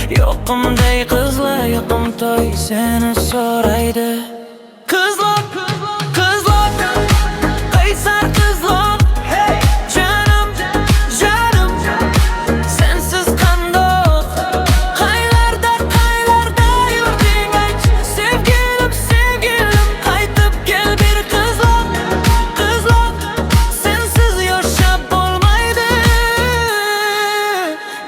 Yoqimday qizlar, yoqim to'y seni so'raydi. Qizlar, qizlar, qaysar qizlar, hey janim, janim, sensiz qandoq, qaylarda yurding ayt, sevgilim, sevgilim, qaytib kel bir qizlar, qizlar, sensiz yashab bo'lmaydi.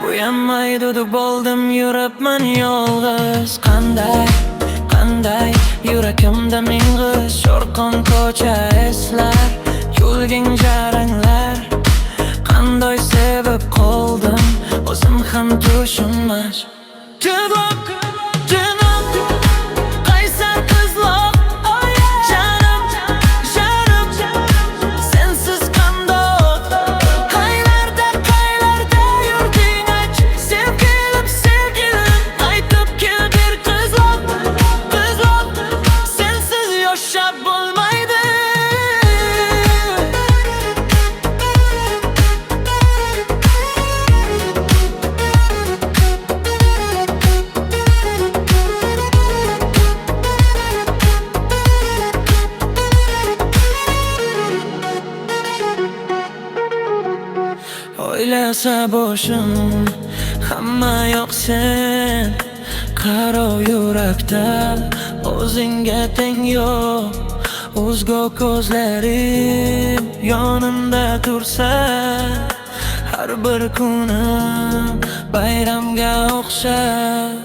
Uyanmaydi bo'ldim, yuribman yolg'iz. Qanday yurakimda ming g'ish, sho'rqin ko'cha eslar, kulging jaranglar. Qanday sevib qoldim, o'zim ham tushunmas. Janim, qaysar qizlar, janim, janim, sensiz qandoq, qaylarda yurding ayt, sevgilim, sevgilim, qaytib kel bir qizlar, qizlar, sensiz yashab bo'lmaydi. O'ylasa boshim, hamma yoq sen. Qaro yurakda o'zingga teng yo'q. O'zga ko'zlarim yonimda tursa, har bir kunim bayramga o'xshar.